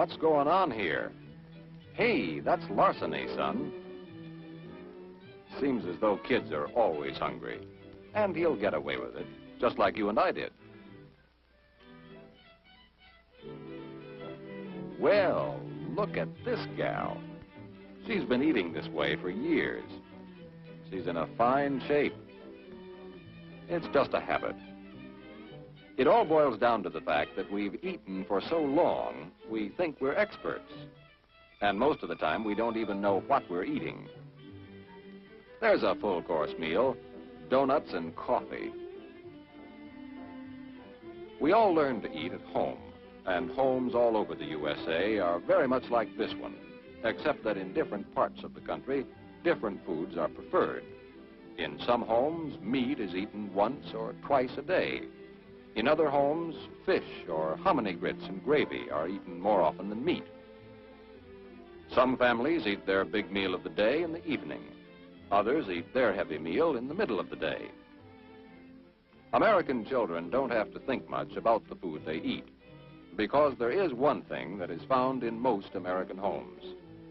what's going on here? Hey, that's larceny, son. Seems as though kids are always hungry. And he'll get away with it, just like you and I did. Well, look at this gal. She's been eating this way for years. She's in a fine shape. It's just a habit. It all boils down to the fact that we've eaten for so long, we think we're experts. And most of the time, we don't even know what we're eating. There's a full-course meal, donuts and coffee. We all learn to eat at home, and homes all over the USA are very much like this one, except that in different parts of the country, different foods are preferred. In some homes, meat is eaten once or twice a day. In other homes, fish or hominy grits and gravy are eaten more often than meat. Some families eat their big meal of the day in the evening. Others eat their heavy meal in the middle of the day. American children don't have to think much about the food they eat, because there is one thing that is found in most American homes: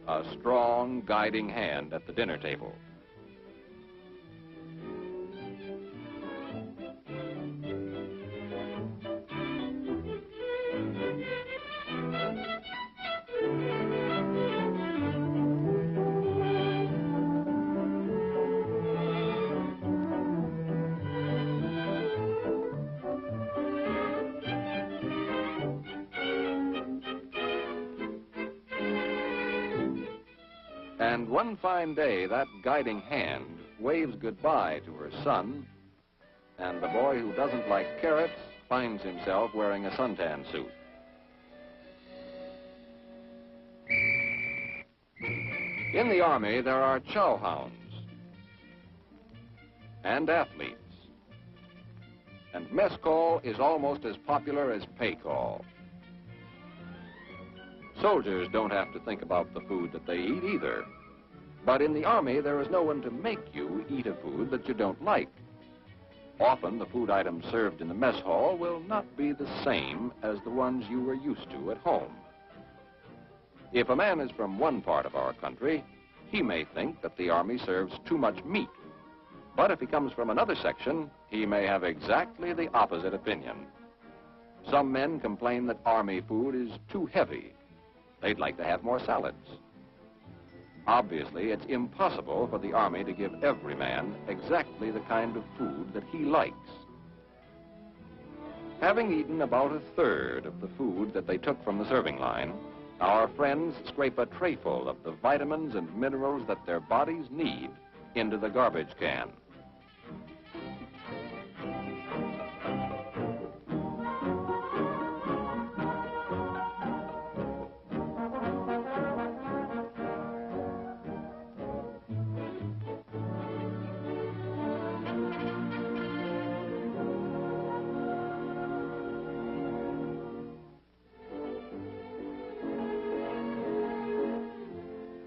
a strong guiding hand at the dinner table. And one fine day, that guiding hand waves goodbye to her son, and the boy who doesn't like carrots finds himself wearing a suntan suit. In the Army, there are chow hounds and athletes. And mess call is almost as popular as pay call. Soldiers don't have to think about the food that they eat either. But in the Army, there is no one to make you eat a food that you don't like. Often, the food items served in the mess hall will not be the same as the ones you were used to at home. If a man is from one part of our country, he may think that the Army serves too much meat. But if he comes from another section, he may have exactly the opposite opinion. Some men complain that Army food is too heavy. They'd like to have more salads. Obviously, it's impossible for the Army to give every man exactly the kind of food that he likes. Having eaten about a third of the food that they took from the serving line, our friends scrape a trayful of the vitamins and minerals that their bodies need into the garbage can.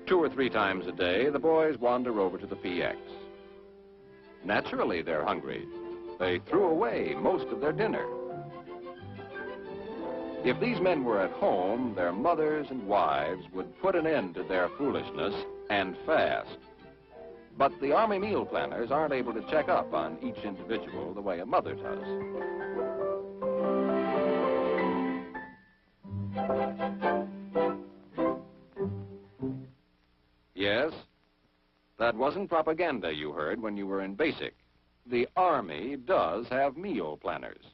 2 or 3 times a day, the boys wander over to the PX. Naturally, they're hungry. They threw away most of their dinner. If these men were at home, their mothers and wives would put an end to their foolishness and fast. But the Army meal planners aren't able to check up on each individual the way a mother does. Yes, that wasn't propaganda you heard when you were in basic. The Army does have meal planners.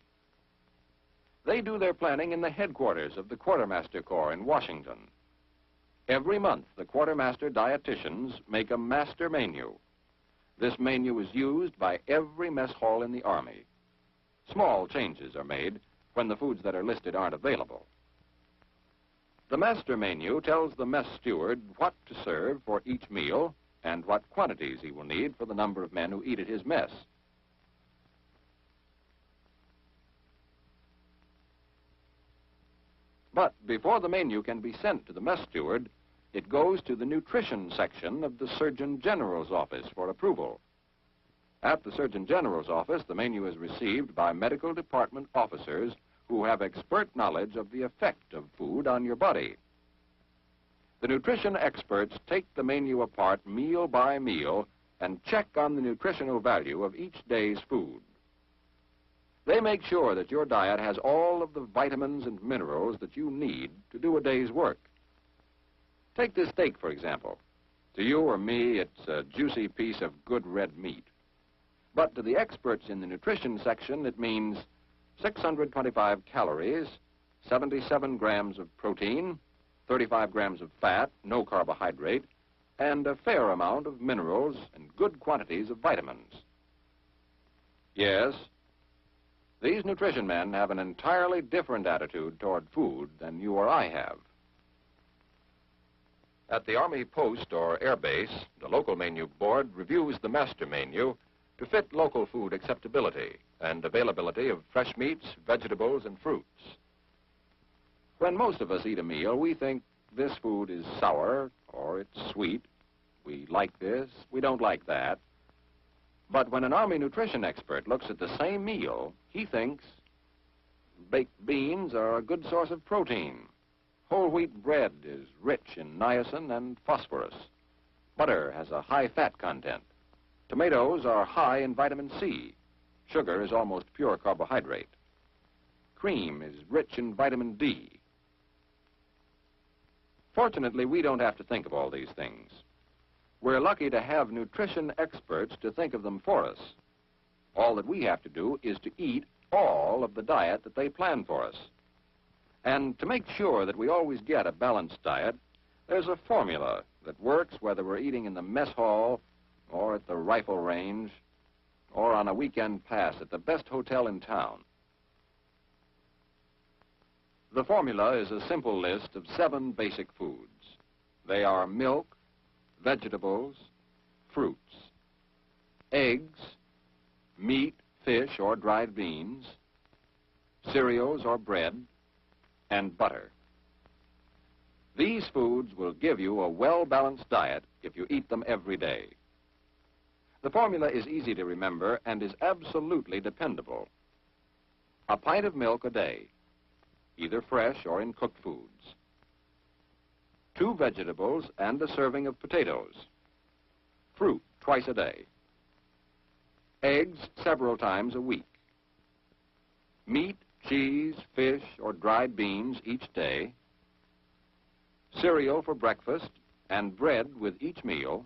They do their planning in the headquarters of the Quartermaster Corps in Washington. Every month, the quartermaster dietitians make a master menu. This menu is used by every mess hall in the Army. Small changes are made when the foods that are listed aren't available. The master menu tells the mess steward what to serve for each meal and what quantities he will need for the number of men who eat at his mess. But before the menu can be sent to the mess steward, it goes to the nutrition section of the Surgeon General's office for approval. At the Surgeon General's office, the menu is received by medical department officers who have expert knowledge of the effect of food on your body. The nutrition experts take the menu apart meal by meal and check on the nutritional value of each day's food. They make sure that your diet has all of the vitamins and minerals that you need to do a day's work. Take this steak, for example. To you or me, it's a juicy piece of good red meat. But to the experts in the nutrition section, it means 625 calories, 77 grams of protein, 35 grams of fat, no carbohydrate, and a fair amount of minerals and good quantities of vitamins. Yes, these nutrition men have an entirely different attitude toward food than you or I have. At the Army post or air base, the local menu board reviews the master menu to fit local food acceptability and availability of fresh meats, vegetables, and fruits. When most of us eat a meal, we think this food is sour or it's sweet. We like this, we don't like that. But when an Army nutrition expert looks at the same meal, he thinks baked beans are a good source of protein. Whole wheat bread is rich in niacin and phosphorus. Butter has a high fat content. Tomatoes are high in vitamin C. Sugar is almost pure carbohydrate. Cream is rich in vitamin D. Fortunately, we don't have to think of all these things. We're lucky to have nutrition experts to think of them for us. All that we have to do is to eat all of the diet that they plan for us. And to make sure that we always get a balanced diet, there's a formula that works whether we're eating in the mess hall or at the rifle range or on a weekend pass at the best hotel in town. The formula is a simple list of 7 basic foods. They are milk, vegetables, fruits, eggs, meat, fish, or dried beans, cereals or bread, and butter. These foods will give you a well-balanced diet if you eat them every day. The formula is easy to remember and is absolutely dependable. A pint of milk a day, either fresh or in cooked foods. 2 vegetables and a serving of potatoes. Fruit twice a day. Eggs several times a week. Meat, cheese, fish, or dried beans each day. Cereal for breakfast and bread with each meal.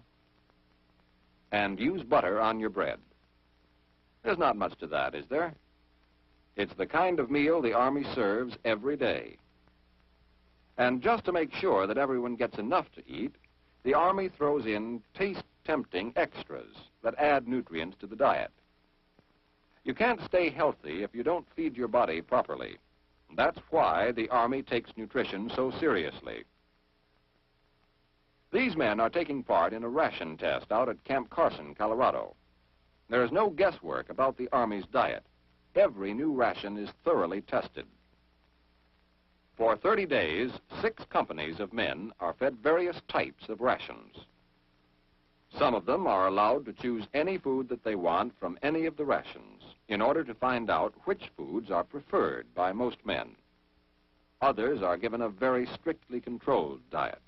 And use butter on your bread. There's not much to that, is there? It's the kind of meal the Army serves every day. And just to make sure that everyone gets enough to eat, the Army throws in taste-tempting extras that add nutrients to the diet. You can't stay healthy if you don't feed your body properly. That's why the Army takes nutrition so seriously. These men are taking part in a ration test out at Camp Carson, Colorado. There is no guesswork about the Army's diet. Every new ration is thoroughly tested. For 30 days, 6 companies of men are fed various types of rations. Some of them are allowed to choose any food that they want from any of the rations in order to find out which foods are preferred by most men. Others are given a very strictly controlled diet.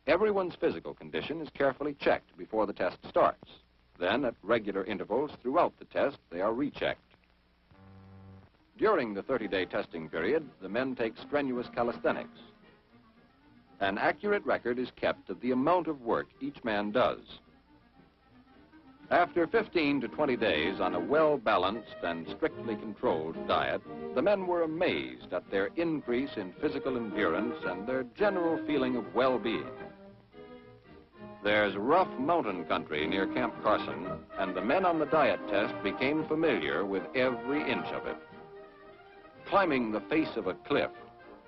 Everyone's physical condition is carefully checked before the test starts. Then, at regular intervals throughout the test, they are rechecked. During the 30-day testing period, the men take strenuous calisthenics. An accurate record is kept of the amount of work each man does. After 15 to 20 days on a well-balanced and strictly controlled diet, the men were amazed at their increase in physical endurance and their general feeling of well-being. There's rough mountain country near Camp Carson, and the men on the diet test became familiar with every inch of it. Climbing the face of a cliff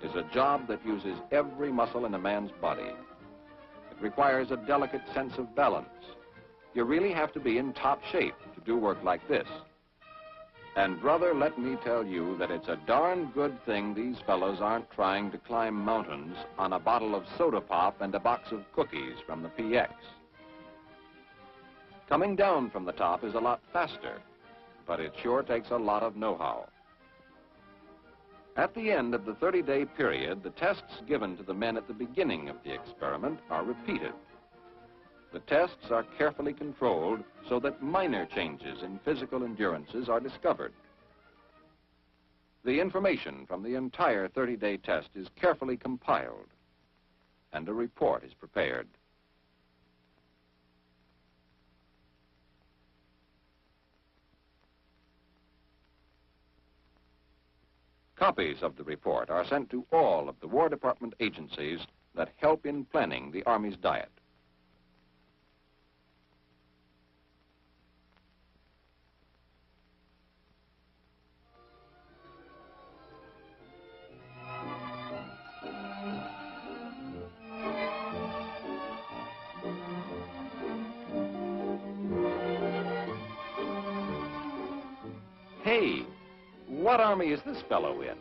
is a job that uses every muscle in a man's body. It requires a delicate sense of balance. You really have to be in top shape to do work like this. And brother, let me tell you that it's a darn good thing these fellows aren't trying to climb mountains on a bottle of soda pop and a box of cookies from the PX. Coming down from the top is a lot faster, but it sure takes a lot of know-how. At the end of the 30-day period, the tests given to the men at the beginning of the experiment are repeated. The tests are carefully controlled so that minor changes in physical endurances are discovered. The information from the entire 30-day test is carefully compiled, and a report is prepared. Copies of the report are sent to all of the War Department agencies that help in planning the Army's diet. Hey, what army is this fellow in?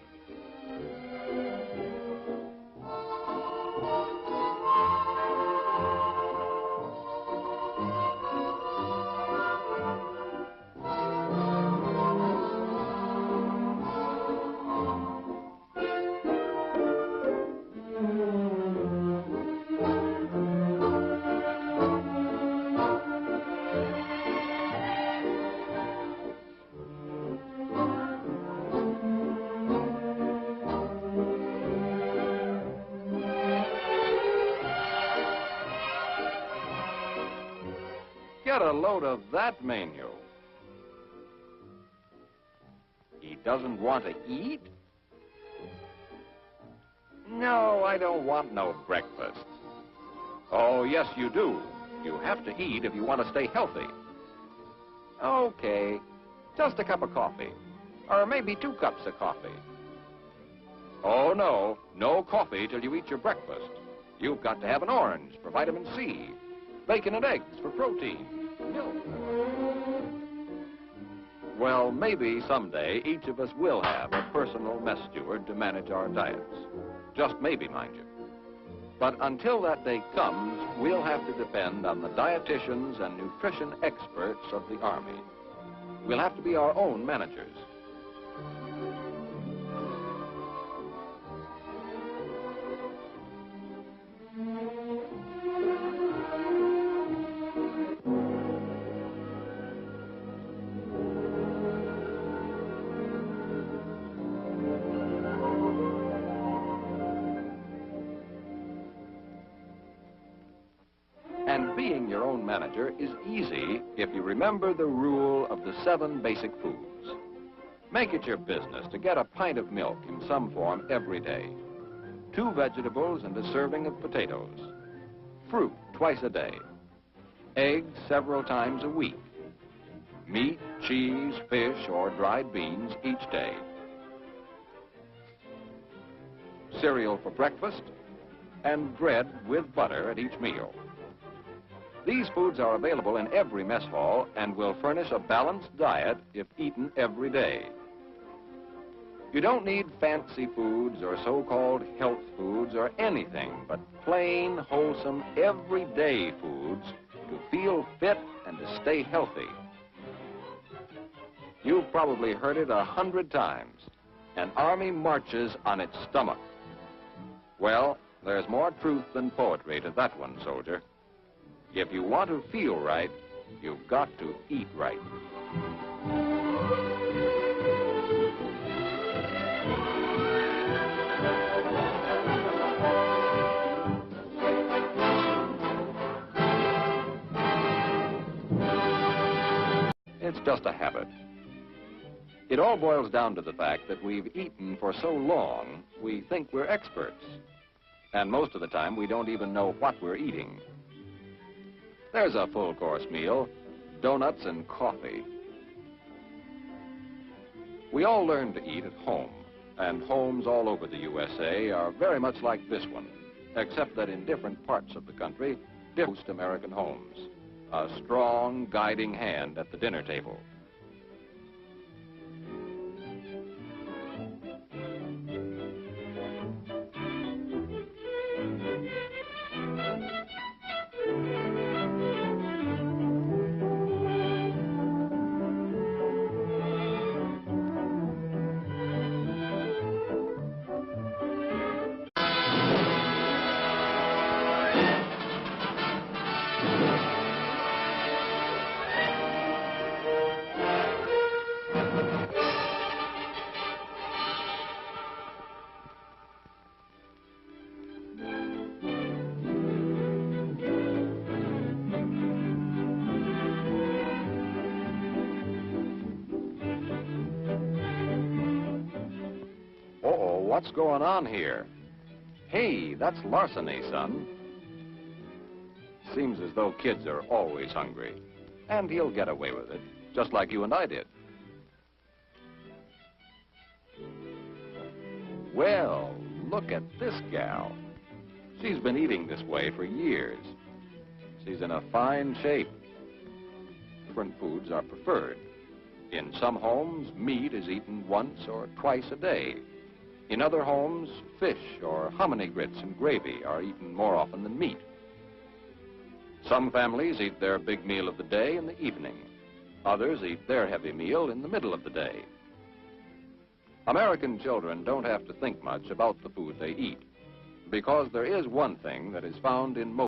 Get a load of that menu. He doesn't want to eat? No, I don't want no breakfast. Oh, yes, you do. You have to eat if you want to stay healthy. Okay, just a cup of coffee. Or maybe 2 cups of coffee. Oh, no, no coffee till you eat your breakfast. You've got to have an orange for vitamin C, bacon and eggs for protein, milk. Well, maybe someday each of us will have a personal mess steward to manage our diets. Just maybe, mind you. But until that day comes, we'll have to depend on the dietitians and nutrition experts of the Army. We'll have to be our own managers. And being your own manager is easy if you remember the rule of the 7 basic foods. Make it your business to get a pint of milk in some form every day, 2 vegetables and a serving of potatoes, fruit twice a day, eggs several times a week, meat, cheese, fish, or dried beans each day, cereal for breakfast, and bread with butter at each meal. These foods are available in every mess hall and will furnish a balanced diet if eaten every day. You don't need fancy foods or so-called health foods or anything but plain, wholesome, everyday foods to feel fit and to stay healthy. You've probably heard it 100 times. An army marches on its stomach. Well, there's more truth than poetry to that one, soldier. If you want to feel right, you've got to eat right. It's just a habit. It all boils down to the fact that we've eaten for so long, we think we're experts. And most of the time, we don't even know what we're eating. There's a full-course meal, donuts and coffee. We all learn to eat at home, and homes all over the USA are very much like this one, except that in different parts of the country, most American homes. A strong guiding hand at the dinner table. What's going on here? Hey, that's larceny, son. Seems as though kids are always hungry. And he'll get away with it, just like you and I did. Well, look at this gal. She's been eating this way for years. She's in a fine shape. Different foods are preferred. In some homes, meat is eaten once or twice a day. In other homes, fish or hominy grits and gravy are eaten more often than meat. Some families eat their big meal of the day in the evening. Others eat their heavy meal in the middle of the day. American children don't have to think much about the food they eat, because there is one thing that is found in most